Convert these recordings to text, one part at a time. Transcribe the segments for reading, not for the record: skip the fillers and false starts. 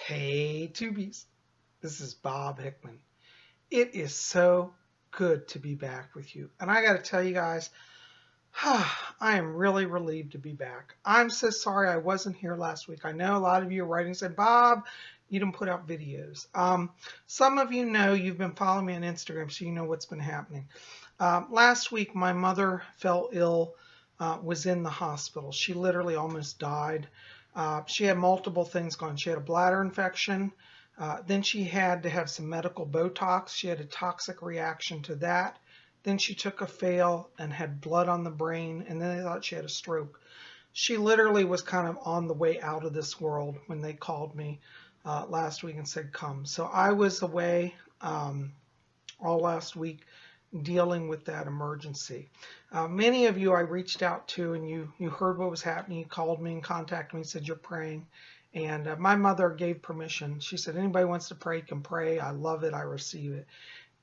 Hey, Tubies. This is Bob Hickman. It is so good to be back with you. And I got to tell you guys, I am really relieved to be back. I'm so sorry I wasn't here last week. I know a lot of you are writing and saying, Bob, you didn't put out videos. Some of you know you've been following me on Instagram, so you know what's been happening. Last week, my mother fell ill, was in the hospital. She literally almost died. She had multiple things going. She had a bladder infection. Then she had to have some medical Botox. She had a toxic reaction to that. Then she took a fail and had blood on the brain, and then they thought she had a stroke. She literally was kind of on the way out of this world when they called me last week and said, come. So I was away all last week dealing with that emergency. Many of you I reached out to, and you heard what was happening. You called me and contacted me and said you're praying. And my mother gave permission. She said, anybody wants to pray can pray. I love it. I receive it.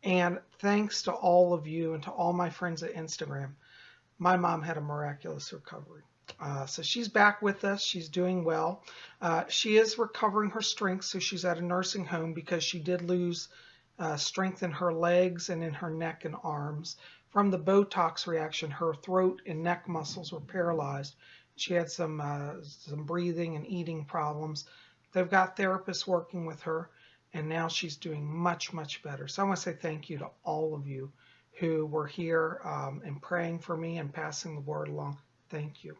And thanks to all of you and to all my friends at Instagram, my mom had a miraculous recovery. So she's back with us. She's doing well. She is recovering her strength, so she's at a nursing home because she did lose strength in her legs and in her neck and arms. From the Botox reaction, her throat and neck muscles were paralyzed. She had some breathing and eating problems. They've got therapists working with her, and now she's doing much, much better. So I want to say thank you to all of you who were here and praying for me and passing the word along. Thank you.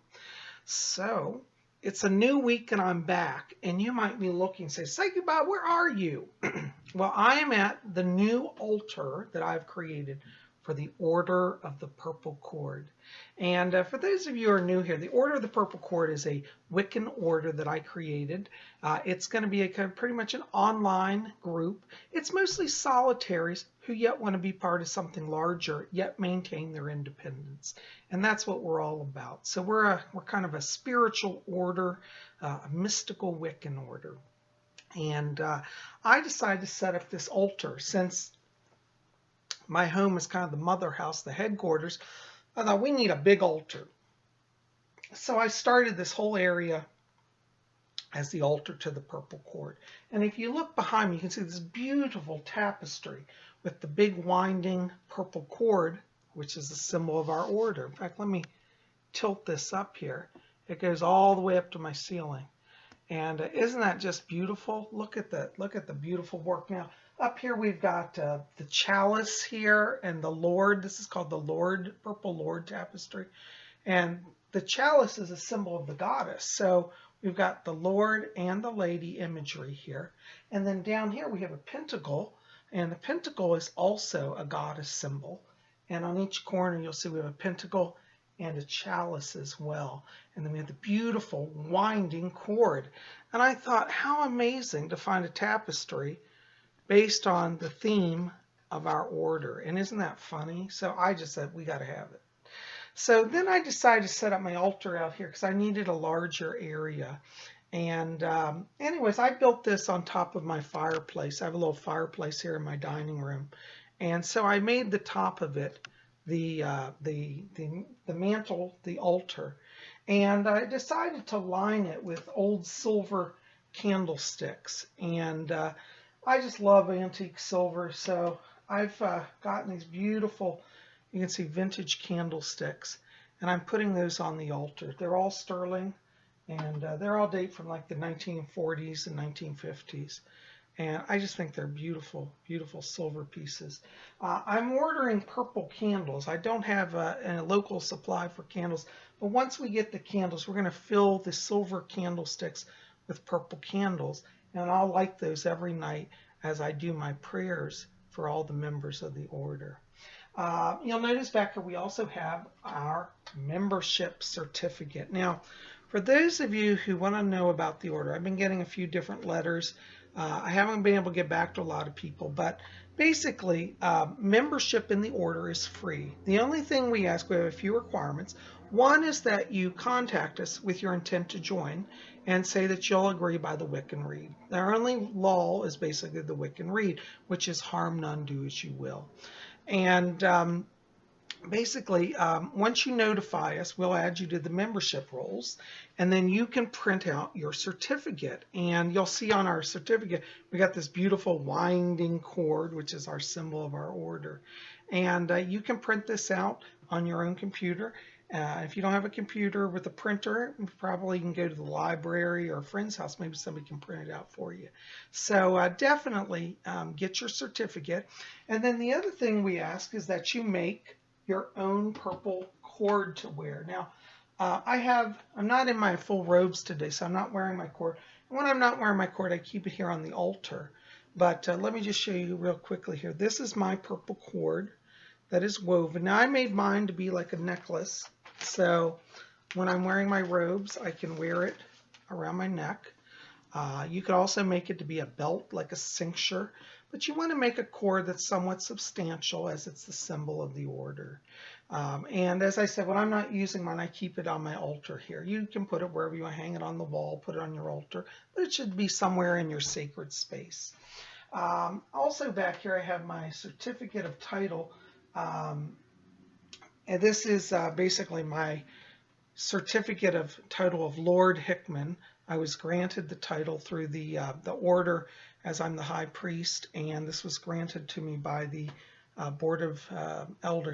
So it's a new week and I'm back, and you might be looking and say Bob, where are you? Well, I am at the new altar that I've created for the Order of the Purple Cord. And for those of you who are new here, the Order of the Purple Cord is a Wiccan order that I created. It's going to be pretty much an online group. It's mostly solitaries who yet want to be part of something larger, yet maintain their independence. And that's what we're all about. So we're kind of a spiritual order, a mystical Wiccan order. And I decided to set up this altar since my home is kind of the mother house, the headquarters. I thought we need a big altar. So I started this whole area as the altar to the purple cord. And if you look behind me, you can see this beautiful tapestry with the big winding purple cord, which is the symbol of our order. In fact, let me tilt this up here. It goes all the way up to my ceiling. And isn't that just beautiful? Look at the beautiful work. Now, up here we've got the chalice here and the Lord. This is called the Lord, Purple Lord tapestry. And the chalice is a symbol of the goddess. So we've got the Lord and the Lady imagery here. And then down here we have a pentacle. And the pentacle is also a goddess symbol. And on each corner you'll see we have a pentacle and a chalice as well. And then we have the beautiful winding cord. And I thought, how amazing to find a tapestry based on the theme of our order. And isn't that funny? So I just said, we got to have it. So then I decided to set up my altar out here because I needed a larger area. And anyways, I built this on top of my fireplace. I have a little fireplace here in my dining room. And so I made the top of it the mantle, the altar. And I decided to line it with old silver candlesticks. And I just love antique silver, so I've gotten these beautiful, you can see vintage candlesticks, and I'm putting those on the altar. They're all sterling, and they're all date from like the 1940s and 1950s. And I just think they're beautiful, beautiful silver pieces. I'm ordering purple candles. I don't have a local supply for candles, but once we get the candles, we're going to fill the silver candlesticks with purple candles. And I'll light those every night as I do my prayers for all the members of the order. You'll notice back here we also have our membership certificate. Now, for those of you who want to know about the order, I've been getting a few different letters. I haven't been able to get back to a lot of people, but basically membership in the order is free. The only thing we ask, we have a few requirements. One is that you contact us with your intent to join and say that you'll agree by the Wiccan Rede. Our only law is basically the Wiccan Rede, which is harm none, do as you will. And basically, once you notify us, we'll add you to the membership rolls, and then you can print out your certificate. And you'll see on our certificate, we got this beautiful winding cord, which is our symbol of our order. And you can print this out on your own computer. If you don't have a computer with a printer, you probably can go to the library or a friend's house. Maybe somebody can print it out for you. So definitely get your certificate. And then the other thing we ask is that you make your own purple cord to wear. Now, I'm not in my full robes today, so I'm not wearing my cord. And when I'm not wearing my cord, I keep it here on the altar. But let me just show you real quickly here. This is my purple cord that is woven. Now, I made mine to be like a necklace. So when I'm wearing my robes, I can wear it around my neck. You could also make it to be a belt, like a cincture. But you want to make a cord that's somewhat substantial, as it's the symbol of the order. And as I said, when I'm not using mine, I keep it on my altar here. You can put it wherever you want, hang it on the wall, put it on your altar, but it should be somewhere in your sacred space. Also back here, I have my certificate of title. And this is basically my certificate of title of Lord Hickman. I was granted the title through the order, as I'm the high priest, and this was granted to me by the Board of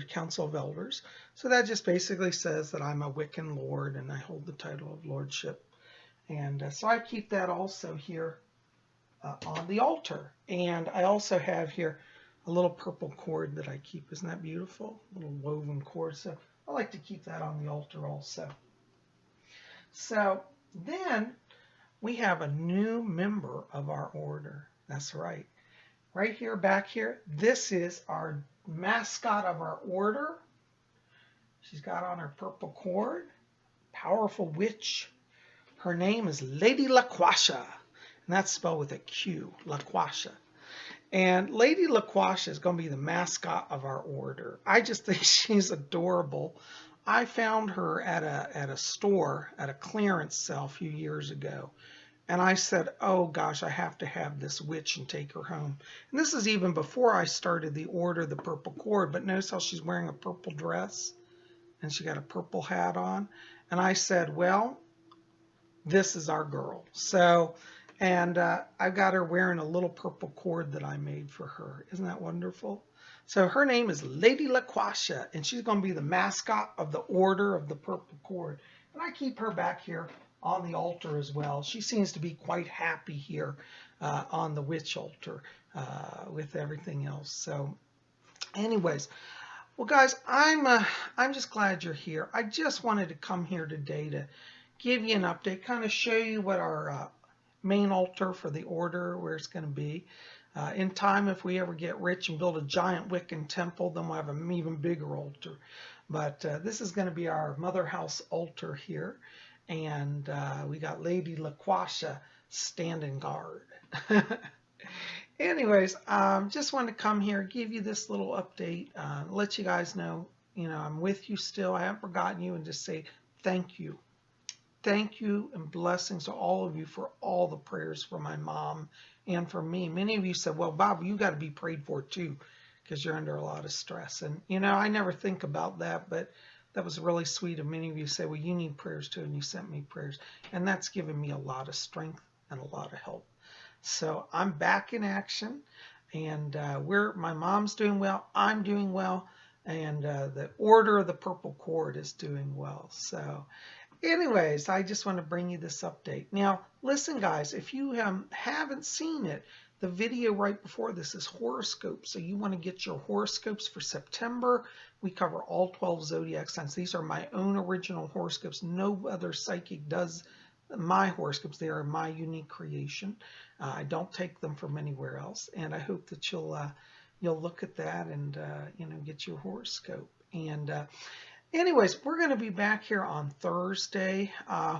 Council of Elders. So that just basically says that I'm a Wiccan Lord and I hold the title of Lordship. And so I keep that also here on the altar. And I also have here a little purple cord that I keep. Isn't that beautiful? A little woven cord. So I like to keep that on the altar also. So then we have a new member of our order. That's right. Right here, back here, this is our mascot of our order. She's got on her purple cord. Powerful witch. Her name is Lady LaQuasha. And that's spelled with a Q, LaQuasha. And Lady LaQuasha is going to be the mascot of our order. I just think she's adorable. I found her at a store, at a clearance sale a few years ago. And I said, oh gosh, I have to have this witch and take her home. And this is even before I started the order, the purple cord. But notice how she's wearing a purple dress and she got a purple hat on. And I said, well, this is our girl. So, and I've got her wearing a little purple cord that I made for her. Isn't that wonderful? So her name is Lady LaQuasha, and she's going to be the mascot of the Order of the Purple Cord. And I keep her back here on the altar as well. She seems to be quite happy here on the witch altar with everything else. So anyways, well guys, I'm just glad you're here. I just wanted to come here today to give you an update, kind of show you what our main altar for the order, where it's going to be. In time, if we ever get rich and build a giant Wiccan temple, then we'll have an even bigger altar. But this is going to be our mother house altar here. And we got Lady LaQuasha standing guard. Anyways, just wanted to come here, give you this little update, let you guys know, I'm with you still. I haven't forgotten you, and just say thank you. Thank you and blessings to all of you for all the prayers for my mom and for me. Many of you said, well, Bob, you got to be prayed for too, because you're under a lot of stress. And, I never think about that, but that was really sweet of many of you say, well, you need prayers too, and you sent me prayers. And that's given me a lot of strength and a lot of help. So I'm back in action, and my mom's doing well, I'm doing well, and the Order of the Purple Cord is doing well. So anyways, I just want to bring you this update. Now, listen, guys, if you haven't seen it, the video right before this is horoscopes. So you want to get your horoscopes for September. We cover all 12 zodiac signs. These are my own original horoscopes. No other psychic does my horoscopes. They are my unique creation. I don't take them from anywhere else. And I hope that you'll look at that and get your horoscope. And anyways, we're going to be back here on Thursday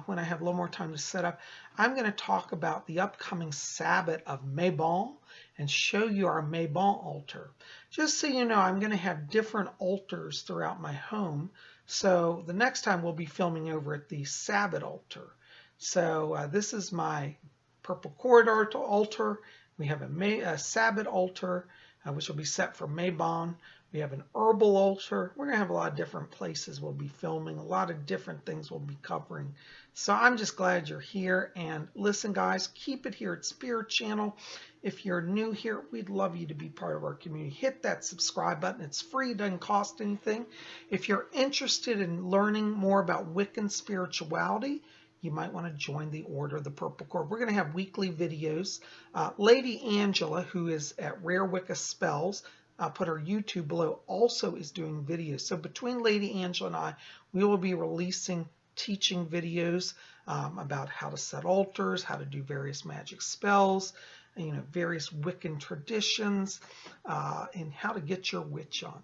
when I have a little more time to set up. I'm going to talk about the upcoming Sabbath of Mabon and show you our Mabon altar. Just so you know, I'm going to have different altars throughout my home. So the next time we'll be filming over at the Sabbath altar. So this is my purple cord altar. We have a Sabbath altar, which will be set for Mabon. We have an herbal altar. We're going to have a lot of different places we'll be filming, a lot of different things we'll be covering. So I'm just glad you're here. And listen, guys, keep it here at Spirit Channel. If you're new here, we'd love you to be part of our community. Hit that subscribe button. It's free, it doesn't cost anything. If you're interested in learning more about Wiccan spirituality, you might want to join the Order of the Purple Cord. We're going to have weekly videos. Lady Angela, who is at Rare Wicca Spells, put her YouTube below, also is doing videos. So between Lady Angela and I, we will be releasing teaching videos about how to set altars, how to do various magic spells, various Wiccan traditions, and how to get your witch on.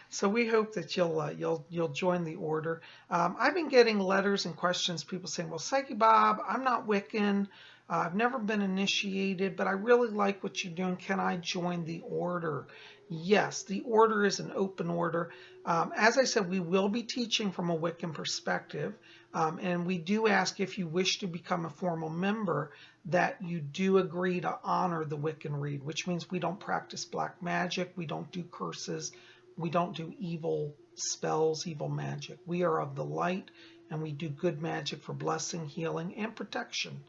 So we hope that you'll join the order. I've been getting letters and questions, people saying, well, Psychic Bob, I'm not Wiccan. I've never been initiated, but I really like what you're doing. Can I join the order? Yes, the order is an open order. As I said, we will be teaching from a Wiccan perspective, and we do ask, if you wish to become a formal member, that you do agree to honor the Wiccan Rede, which means we don't practice black magic, we don't do curses, we don't do evil spells, evil magic. We are of the light, and we do good magic for blessing, healing, and protection.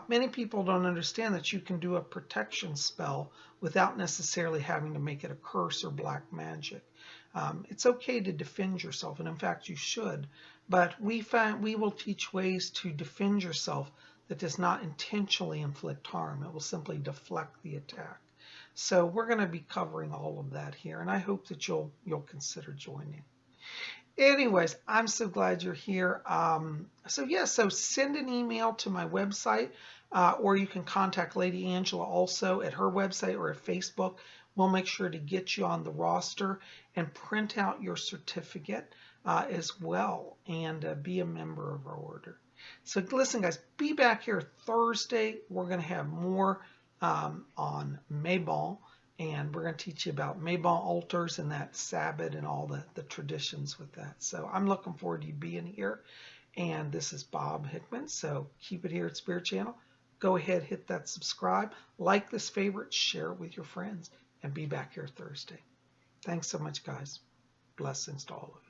Many people don't understand that you can do a protection spell without necessarily having to make it a curse or black magic. It's okay to defend yourself, and in fact you should, but we will teach ways to defend yourself that does not intentionally inflict harm. It will simply deflect the attack. So we're going to be covering all of that here, and I hope that you'll consider joining. Anyways, I'm so glad you're here. So send an email to my website, or you can contact Lady Angela also at her website or at Facebook. We'll make sure to get you on the roster and print out your certificate as well, and be a member of our order. So listen, guys, be back here Thursday. We're going to have more on Mabon, and we're going to teach you about Mabon altars and that Sabbath and all the traditions with that. So I'm looking forward to you being here. And this is Bob Hickman. So keep it here at Spirit Channel. Go ahead, hit that subscribe, like this favorite, share it with your friends, and be back here Thursday. Thanks so much, guys. Blessings to all of you.